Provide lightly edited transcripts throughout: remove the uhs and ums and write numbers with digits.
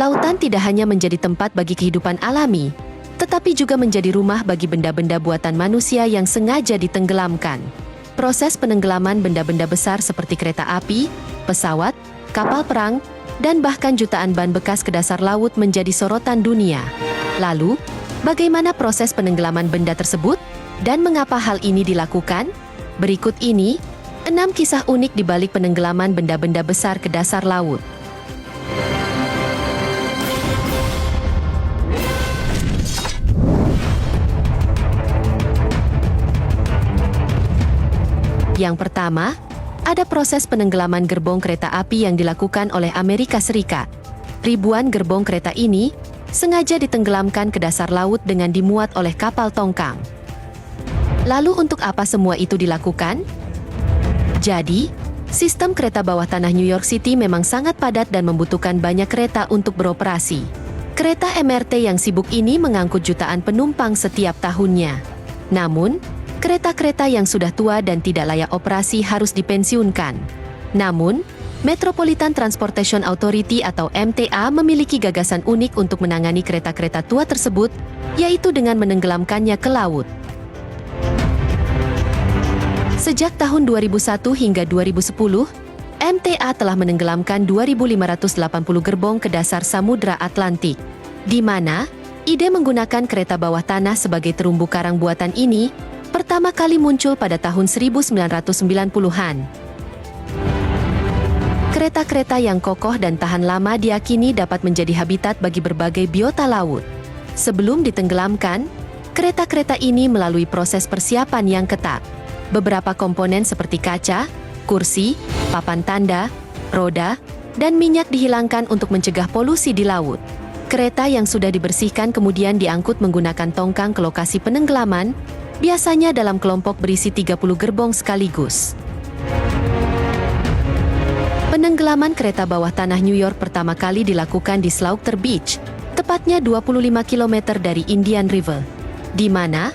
Lautan tidak hanya menjadi tempat bagi kehidupan alami, tetapi juga menjadi rumah bagi benda-benda buatan manusia yang sengaja ditenggelamkan. Proses penenggelaman benda-benda besar seperti kereta api, pesawat, kapal perang, dan bahkan jutaan ban bekas ke dasar laut menjadi sorotan dunia. Lalu, bagaimana proses penenggelaman benda tersebut? Dan mengapa hal ini dilakukan? Berikut ini, 6 kisah unik di balik penenggelaman benda-benda besar ke dasar laut. Yang pertama, ada proses penenggelaman gerbong kereta api yang dilakukan oleh Amerika Serikat. Ribuan gerbong kereta ini sengaja ditenggelamkan ke dasar laut dengan dimuat oleh kapal tongkang. Lalu untuk apa semua itu dilakukan? Jadi, sistem kereta bawah tanah New York City memang sangat padat dan membutuhkan banyak kereta untuk beroperasi. Kereta MRT yang sibuk ini mengangkut jutaan penumpang setiap tahunnya. Namun, kereta-kereta yang sudah tua dan tidak layak operasi harus dipensiunkan. Namun, Metropolitan Transportation Authority atau MTA memiliki gagasan unik untuk menangani kereta-kereta tua tersebut, yaitu dengan menenggelamkannya ke laut. Sejak tahun 2001 hingga 2010, MTA telah menenggelamkan 2.580 gerbong ke dasar Samudra Atlantik, di mana ide menggunakan kereta bawah tanah sebagai terumbu karang buatan ini pertama kali muncul pada tahun 1990-an. Kereta-kereta yang kokoh dan tahan lama diyakini dapat menjadi habitat bagi berbagai biota laut. Sebelum ditenggelamkan, kereta-kereta ini melalui proses persiapan yang ketat. Beberapa komponen seperti kaca, kursi, papan tanda, roda, dan minyak dihilangkan untuk mencegah polusi di laut. Kereta yang sudah dibersihkan kemudian diangkut menggunakan tongkang ke lokasi penenggelaman, biasanya dalam kelompok berisi 30 gerbong sekaligus. Penenggelaman kereta bawah tanah New York pertama kali dilakukan di Slaughter Beach, tepatnya 25 km dari Indian River, di mana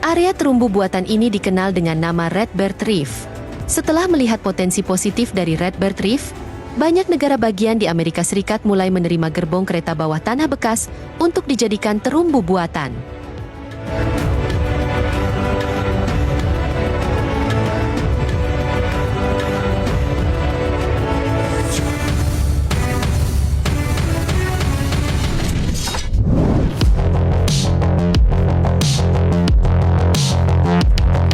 area terumbu buatan ini dikenal dengan nama Redbird Reef. Setelah melihat potensi positif dari Redbird Reef, banyak negara bagian di Amerika Serikat mulai menerima gerbong kereta bawah tanah bekas untuk dijadikan terumbu buatan.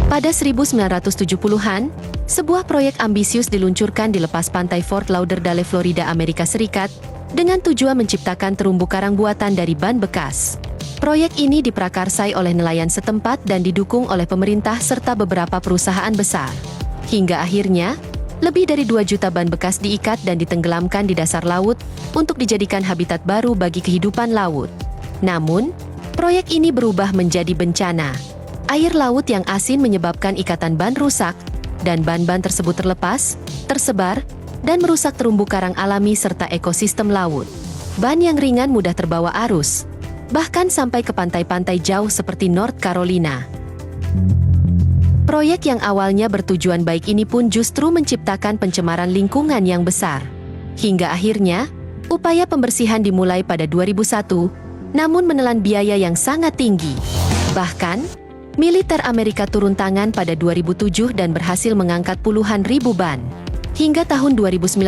Pada 1970-an, sebuah proyek ambisius diluncurkan di lepas pantai Fort Lauderdale, Florida, Amerika Serikat, dengan tujuan menciptakan terumbu karang buatan dari ban bekas. Proyek ini diprakarsai oleh nelayan setempat dan didukung oleh pemerintah serta beberapa perusahaan besar. Hingga akhirnya, lebih dari 2 juta ban bekas diikat dan ditenggelamkan di dasar laut untuk dijadikan habitat baru bagi kehidupan laut. Namun, proyek ini berubah menjadi bencana. Air laut yang asin menyebabkan ikatan ban rusak, dan ban-ban tersebut terlepas, tersebar, dan merusak terumbu karang alami serta ekosistem laut. Ban yang ringan mudah terbawa arus, bahkan sampai ke pantai-pantai jauh seperti North Carolina. Proyek yang awalnya bertujuan baik ini pun justru menciptakan pencemaran lingkungan yang besar. Hingga akhirnya, upaya pembersihan dimulai pada 2001, namun menelan biaya yang sangat tinggi. Bahkan, militer Amerika turun tangan pada 2007 dan berhasil mengangkat puluhan ribu ban. Hingga tahun 2019,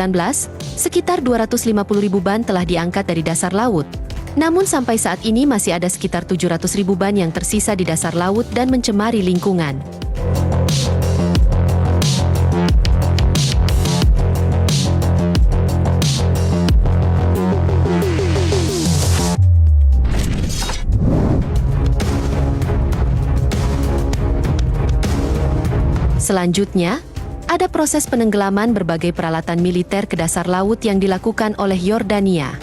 sekitar 250 ribu ban telah diangkat dari dasar laut. Namun sampai saat ini masih ada sekitar 700 ribu ban yang tersisa di dasar laut dan mencemari lingkungan. Selanjutnya, ada proses penenggelaman berbagai peralatan militer ke dasar laut yang dilakukan oleh Yordania.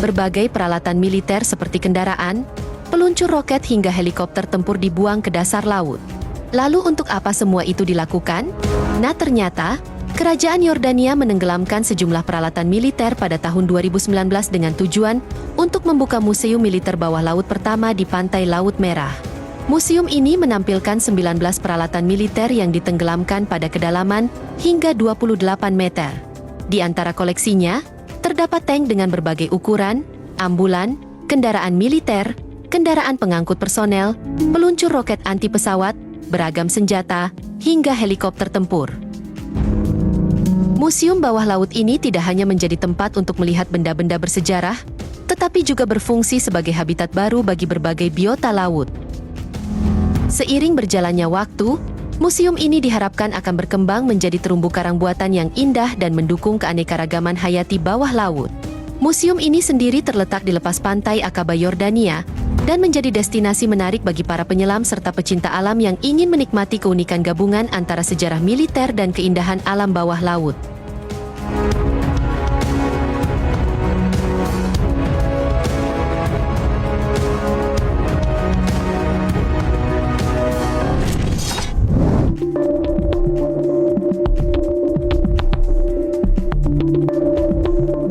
Berbagai peralatan militer seperti kendaraan, peluncur roket hingga helikopter tempur dibuang ke dasar laut. Lalu untuk apa semua itu dilakukan? Nah ternyata, Kerajaan Yordania menenggelamkan sejumlah peralatan militer pada tahun 2019 dengan tujuan untuk membuka museum militer bawah laut pertama di Pantai Laut Merah. Museum ini menampilkan 19 peralatan militer yang ditenggelamkan pada kedalaman hingga 28 meter. Di antara koleksinya, terdapat tank dengan berbagai ukuran, ambulan, kendaraan militer, kendaraan pengangkut personel, peluncur roket anti-pesawat, beragam senjata, hingga helikopter tempur. Museum bawah laut ini tidak hanya menjadi tempat untuk melihat benda-benda bersejarah, tetapi juga berfungsi sebagai habitat baru bagi berbagai biota laut. Seiring berjalannya waktu, museum ini diharapkan akan berkembang menjadi terumbu karang buatan yang indah dan mendukung keanekaragaman hayati bawah laut. Museum ini sendiri terletak di lepas pantai Aqaba, Yordania, dan menjadi destinasi menarik bagi para penyelam serta pecinta alam yang ingin menikmati keunikan gabungan antara sejarah militer dan keindahan alam bawah laut.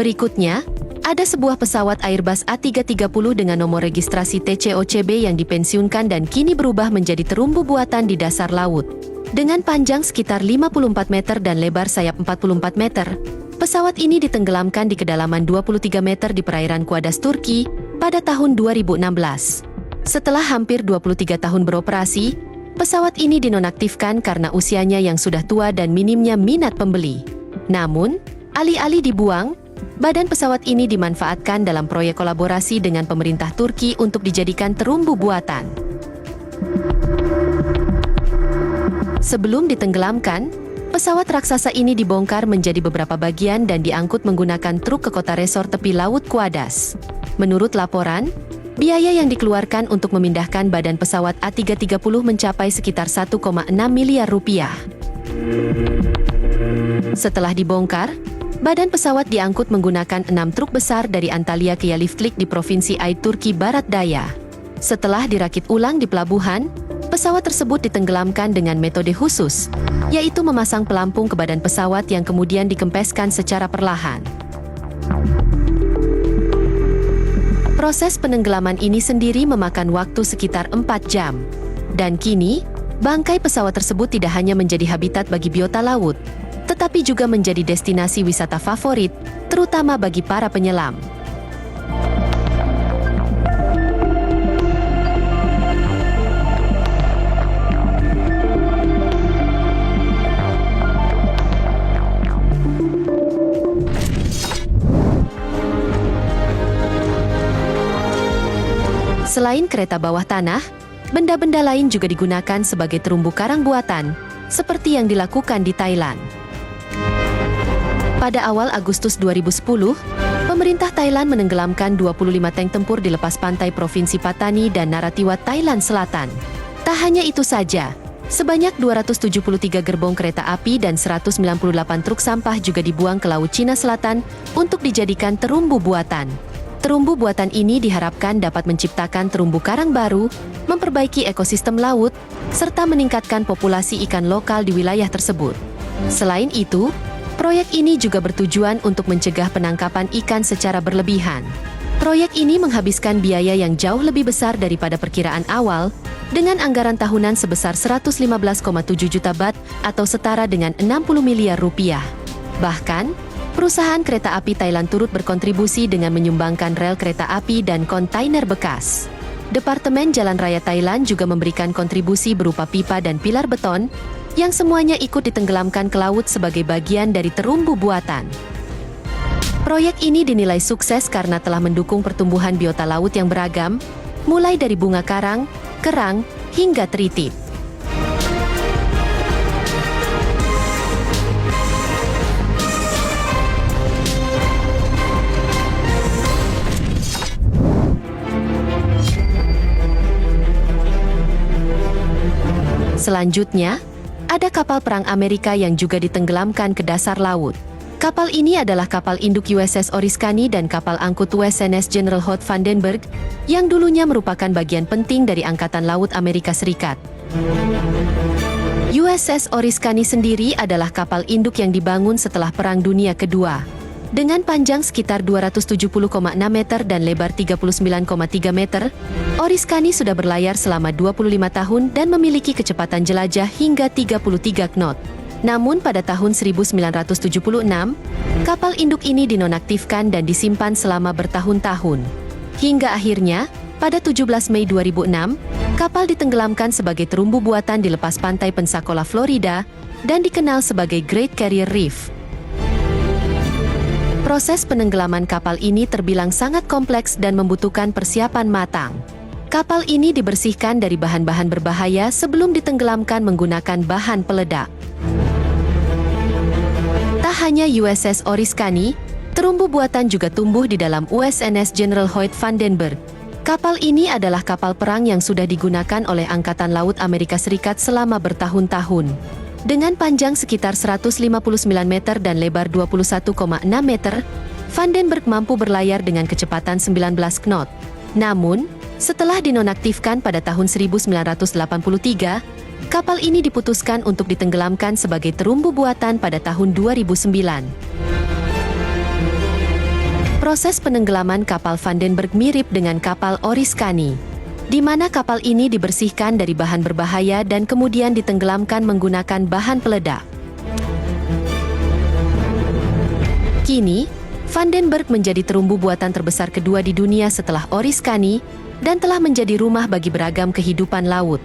Berikutnya, ada sebuah pesawat Airbus A330 dengan nomor registrasi TCOCB yang dipensiunkan dan kini berubah menjadi terumbu buatan di dasar laut. Dengan panjang sekitar 54 meter dan lebar sayap 44 meter, pesawat ini ditenggelamkan di kedalaman 23 meter di perairan Kuadus, Turki, pada tahun 2016. Setelah hampir 23 tahun beroperasi, pesawat ini dinonaktifkan karena usianya yang sudah tua dan minimnya minat pembeli. Namun, alih-alih dibuang, badan pesawat ini dimanfaatkan dalam proyek kolaborasi dengan pemerintah Turki untuk dijadikan terumbu buatan. Sebelum ditenggelamkan, pesawat raksasa ini dibongkar menjadi beberapa bagian dan diangkut menggunakan truk ke kota resor tepi laut Kuadus. Menurut laporan, biaya yang dikeluarkan untuk memindahkan badan pesawat A330 mencapai sekitar 1,6 miliar rupiah. Setelah dibongkar, badan pesawat diangkut menggunakan 6 truk besar dari Antalya ke Yalifklik di Provinsi Aid, Turki Barat Daya. Setelah dirakit ulang di pelabuhan, pesawat tersebut ditenggelamkan dengan metode khusus, yaitu memasang pelampung ke badan pesawat yang kemudian dikempeskan secara perlahan. Proses penenggelaman ini sendiri memakan waktu sekitar 4 jam. Dan kini, bangkai pesawat tersebut tidak hanya menjadi habitat bagi biota laut, tetapi juga menjadi destinasi wisata favorit, terutama bagi para penyelam. Selain kereta bawah tanah, benda-benda lain juga digunakan sebagai terumbu karang buatan, seperti yang dilakukan di Thailand. Pada awal Agustus 2010, pemerintah Thailand menenggelamkan 25 tank tempur di lepas pantai Provinsi Pattani dan Narathiwat, Thailand Selatan. Tak hanya itu saja, sebanyak 273 gerbong kereta api dan 198 truk sampah juga dibuang ke Laut Cina Selatan untuk dijadikan terumbu buatan. Terumbu buatan ini diharapkan dapat menciptakan terumbu karang baru, memperbaiki ekosistem laut, serta meningkatkan populasi ikan lokal di wilayah tersebut. Selain itu, proyek ini juga bertujuan untuk mencegah penangkapan ikan secara berlebihan. Proyek ini menghabiskan biaya yang jauh lebih besar daripada perkiraan awal, dengan anggaran tahunan sebesar 115,7 juta baht atau setara dengan 60 miliar rupiah. Bahkan, perusahaan kereta api Thailand turut berkontribusi dengan menyumbangkan rel kereta api dan kontainer bekas. Departemen Jalan Raya Thailand juga memberikan kontribusi berupa pipa dan pilar beton, yang semuanya ikut ditenggelamkan ke laut sebagai bagian dari terumbu buatan. Proyek ini dinilai sukses karena telah mendukung pertumbuhan biota laut yang beragam, mulai dari bunga karang, kerang, hingga tritip. Selanjutnya, ada kapal perang Amerika yang juga ditenggelamkan ke dasar laut. Kapal ini adalah kapal induk USS Oriskany dan kapal angkut USNS General Hood Vandenberg, yang dulunya merupakan bagian penting dari Angkatan Laut Amerika Serikat. USS Oriskany sendiri adalah kapal induk yang dibangun setelah Perang Dunia Kedua. Dengan panjang sekitar 270,6 meter dan lebar 39,3 meter, Oriskany sudah berlayar selama 25 tahun dan memiliki kecepatan jelajah hingga 33 knot. Namun pada tahun 1976, kapal induk ini dinonaktifkan dan disimpan selama bertahun-tahun. Hingga akhirnya, pada 17 Mei 2006, kapal ditenggelamkan sebagai terumbu buatan di lepas pantai Pensacola, Florida, dan dikenal sebagai Great Barrier Reef. Proses penenggelaman kapal ini terbilang sangat kompleks dan membutuhkan persiapan matang. Kapal ini dibersihkan dari bahan-bahan berbahaya sebelum ditenggelamkan menggunakan bahan peledak. Tak hanya USS Oriskany, terumbu buatan juga tumbuh di dalam USNS General Hoyt Vandenberg. Kapal ini adalah kapal perang yang sudah digunakan oleh Angkatan Laut Amerika Serikat selama bertahun-tahun. Dengan panjang sekitar 159 meter dan lebar 21,6 meter, Vandenberg mampu berlayar dengan kecepatan 19 knot. Namun, setelah dinonaktifkan pada tahun 1983, kapal ini diputuskan untuk ditenggelamkan sebagai terumbu buatan pada tahun 2009. Proses penenggelaman kapal Vandenberg mirip dengan kapal Oriskany, di mana kapal ini dibersihkan dari bahan berbahaya dan kemudian ditenggelamkan menggunakan bahan peledak. Kini, Vandenberg menjadi terumbu buatan terbesar kedua di dunia setelah Oriskany dan telah menjadi rumah bagi beragam kehidupan laut.